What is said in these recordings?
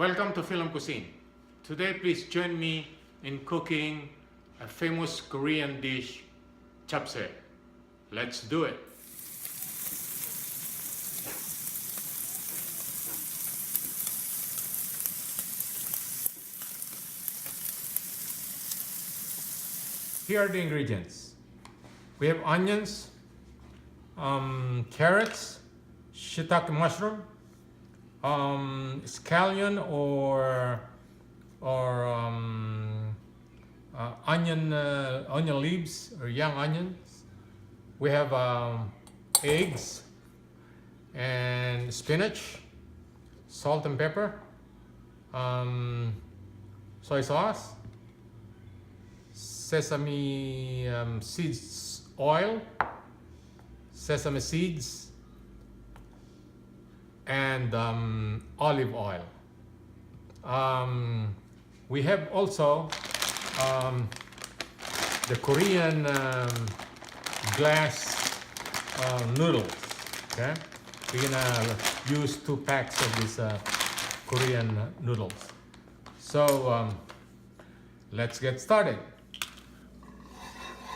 Welcome to FILAM Cuisine. Today, please join me in cooking a famous Korean dish, Japchae. Let's do it. Here are the ingredients. We have onions, carrots, shiitake mushroom, scallion or onion leaves or young onions. We have eggs and spinach, salt and pepper, soy sauce, sesame seeds oil, sesame seeds, and olive oil. We have also the Korean glass noodles. Okay, we're gonna use 2 packs of these Korean noodles. So let's get started.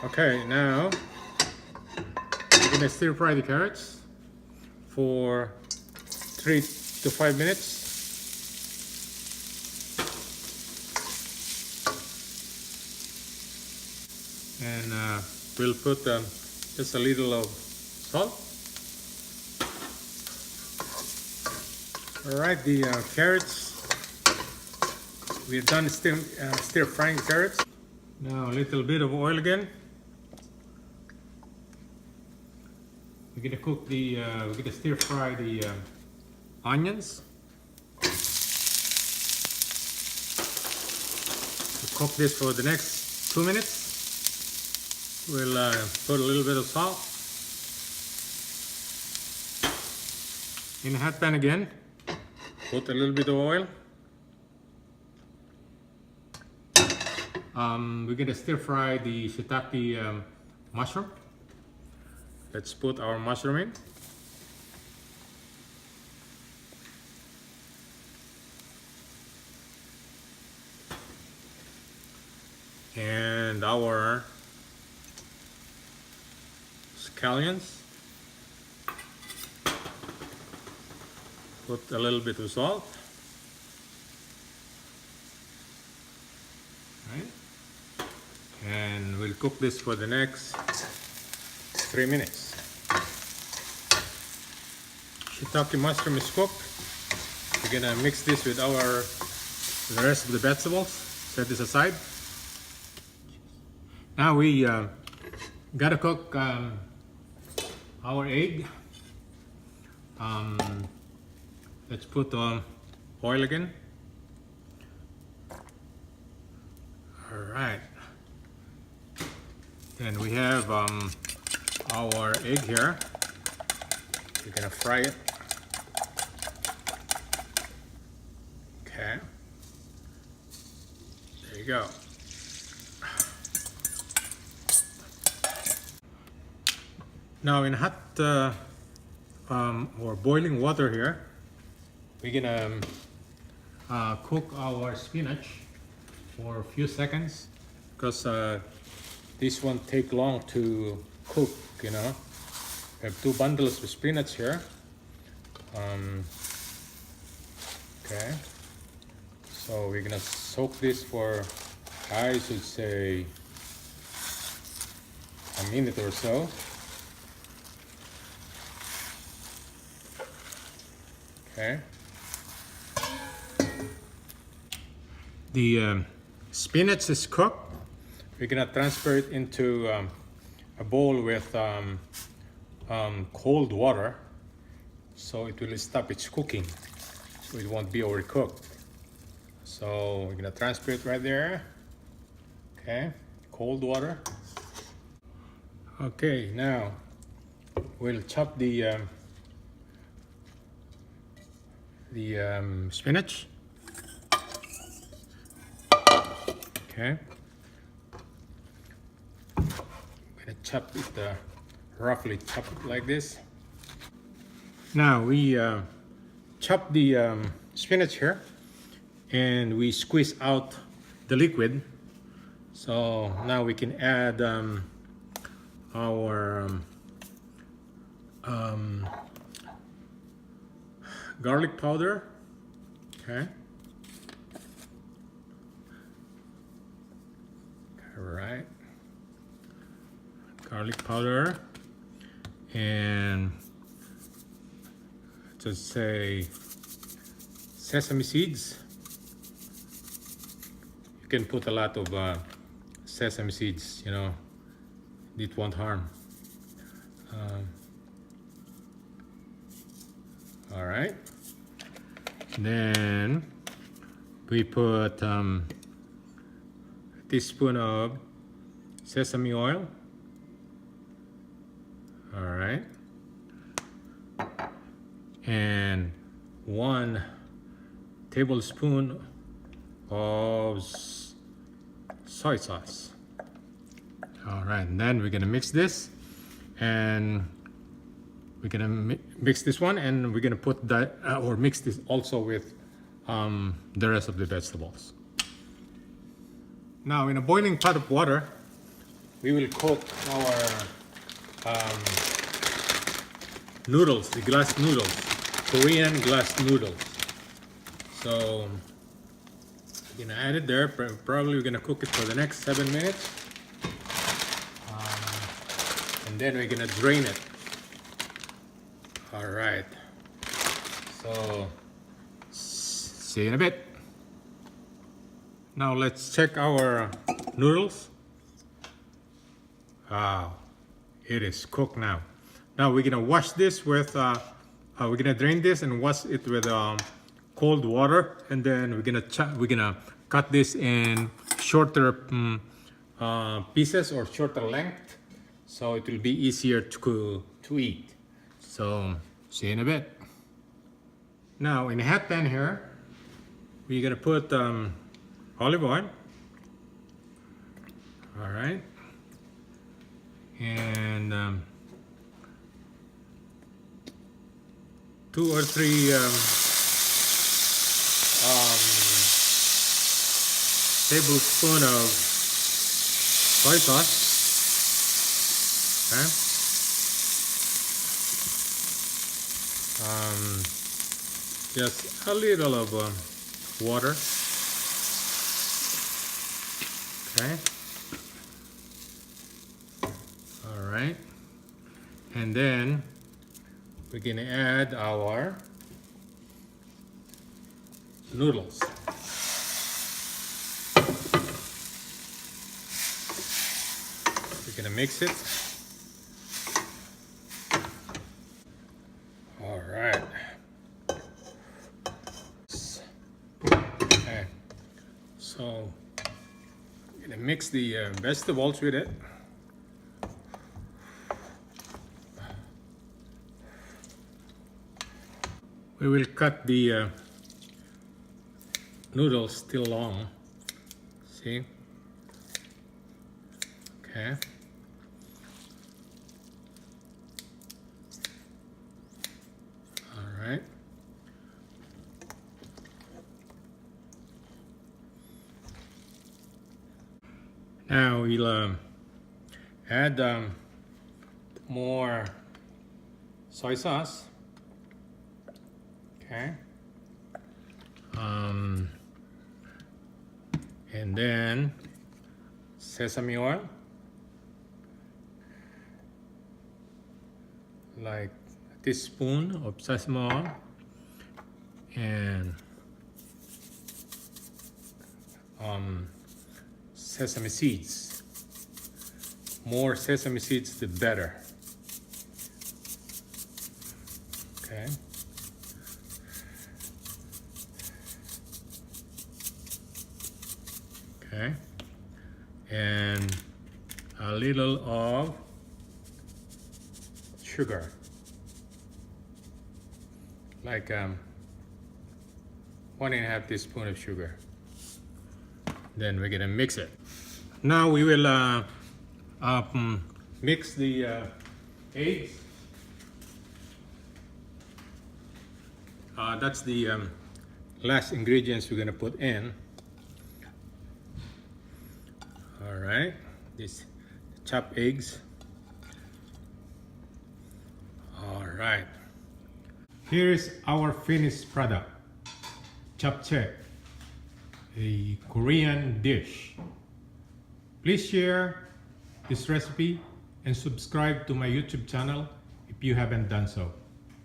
Okay, now we're gonna stir fry the carrots for 3 to 5 minutes. And we'll put just a little of salt. All right, the carrots, we're done stir frying carrots. Now a little bit of oil again. We're gonna cook the, we're gonna stir fry the onions. We'll cook this for the next 2 minutes. We'll put a little bit of salt. In a hot pan again, put a little bit of oil. We're gonna stir fry the shiitake mushroom. Let's put our mushroom in. And our scallions. Put a little bit of salt. Right. And we'll cook this for the next 3 minutes. Shiitake mushroom is cooked. We're gonna mix this with the rest of the vegetables. Set this aside. Now we gotta cook our egg. Let's put oil again. All right. Then we have our egg here. We're gonna fry it. Okay. There you go. Now in hot or boiling water here, we're gonna cook our spinach for a few seconds because this won't take long to cook, you know. We have 2 bundles of spinach here. Okay, so we're gonna soak this for, I should say, a minute or so. Okay. The spinach is cooked. We're gonna transfer it into a bowl with cold water, so it will stop its cooking, so it won't be overcooked. So we're gonna transfer it right there. Okay, cold water. Okay, now we'll chop the spinach. Okay, I'm gonna chop it, roughly chop it like this. Now we chop the spinach here. and we squeeze out the liquid. So now we can add our garlic powder. Okay. All right. Garlic powder, and just say sesame seeds. You can put a lot of sesame seeds, you know, it won't harm. All right. Then we put a teaspoon of sesame oil. All right. And 1 tablespoon of soy sauce. All right, and then we're gonna mix this, and we're gonna mix this one, and we're gonna put that or mix this also with the rest of the vegetables. Now, in a boiling pot of water, we will cook our noodles, the glass noodles, Korean glass noodles. So we're gonna add it there. Probably we're gonna cook it for the next 7 minutes, and then we're gonna drain it. All right. So see you in a bit. Now let's check our noodles. Wow, it is cooked now. Now we're gonna wash this with, we're gonna drain this and wash it with cold water, and then we're gonna cut this in shorter pieces or shorter length, so it will be easier to eat. So see you in a bit. Now in a hot pan here, we're gonna put olive oil. All right, and 2 or 3 tablespoon of soy sauce. Okay. Just a little of water. Okay. All right. And then we're gonna add our noodles. We're gonna mix it. All right. Okay. So we're gonna mix the vegetables with it. We will cut the noodles still long. See? Okay. All right. Now we'll add more soy sauce. Okay. And then sesame oil, like a teaspoon of sesame oil, and sesame seeds. More sesame seeds, the better. Okay. Okay, and a little of sugar, like 1.5 teaspoon of sugar. Then we're gonna mix it. Now we will mix the eggs. That's the last ingredients we're gonna put in. All right, this chopped eggs. All right, here is our finished product, Japchae, a Korean dish. Please share this recipe and subscribe to my YouTube channel if you haven't done so.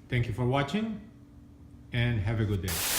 Thank you for watching and have a good day.